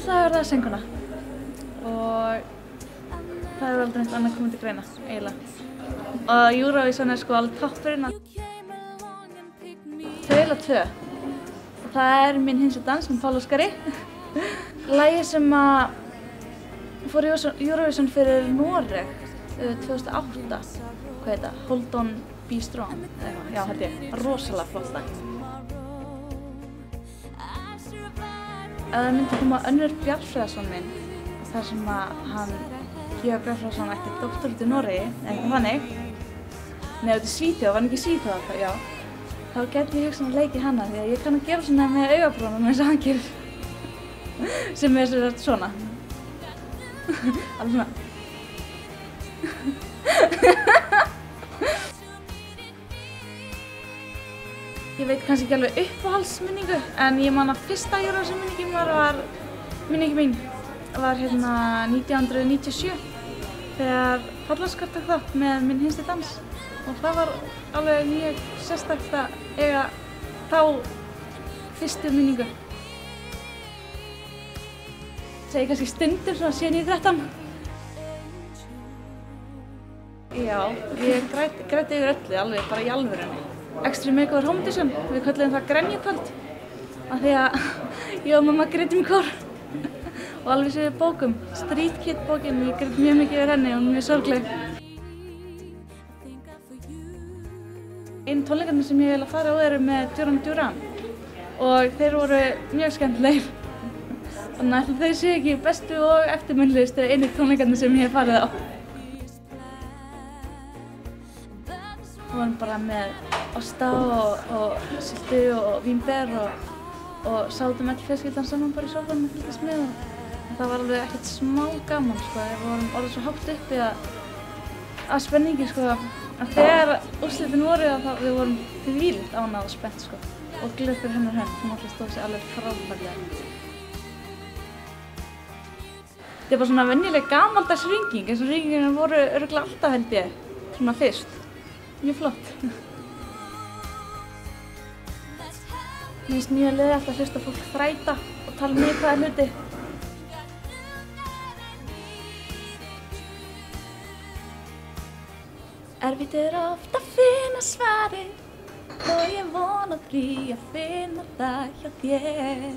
ætlaði að verða söngkona og það hefur aldrei neitt annað komið til greina, eiginlega. Og Eurovision sko alveg toppurinn að 2 og það minn hinsti dans með Páll Óskari. Lagið sem fór í Eurovision fyrir Noreg 2008, hvað heit það? Hold on, be strong, eða eitthvað, já held ég, rosalega flott lag. Ef það myndi koma Önnur Bjarnfreðsson minn, þar sem hann Georg Bjarnfreðsson ætti doktor út í Noregi, eða eitthvað þannig, nei út í Svíþjóð, var hann ekki í Svíþjóð alltaf, já, þá gæti ég hugsað að leikið hana því að ég kann að gera svona með augabrúnum eins og hann gerir, sem svona, alveg svona. Ég veit kannski ekki alveg uppáhaldsminningu, en ég man að fyrsta Eurovision-minningin mín var hérna 1997 þegar Páll Óskar tók þátt með minn hinsti dans og það var alveg mjög sérstakt að eiga þá fyrstu minningu. Segi kannski stundum svona 7-9-13. Já, ég græti yfir öllu, alveg bara í alvörunni. Extreme Makeover Home Edition, við köllum það grenjukvöld af því að ég og mamma grétum í kór og alveg séu bókum. Street Kid bókin, ég grét mjög mikið yfir henni og hún er mjög sorgleg. Einu tónleikarnir sem ég vil að fara á eru með Duran Duran og þeir voru mjög skemmtilegir. Þannig að þeir séu ekki bestu og eftirminnilegustu einu tónleikarnir sem ég hef farið á. Við vorum bara með osta og sultu og vínber og sátum öll fjölskyldan saman bara í sófanum og fylgdist með og það var alveg ekkert smá gaman sko. Við vorum orðið svo hátt uppi að spenningi sko að þegar úrslitin voru að við vorum þvílíkt ánægð og spennt sko og glöð fyrir hennar hönd, hún alltaf stóð sig alveg frábærlega. Þetta er bara svona venjuleg gamaldags hringing eins og hringingarnir voru örugglega alltaf held ég, svona fyrst. Mjög flott. Mér finnst mjög leiðilegt að hlusta fólk þræta og tala neikvæða hluti. Erfitt oft að finna svarið og ég vona því að finna það hjá þér.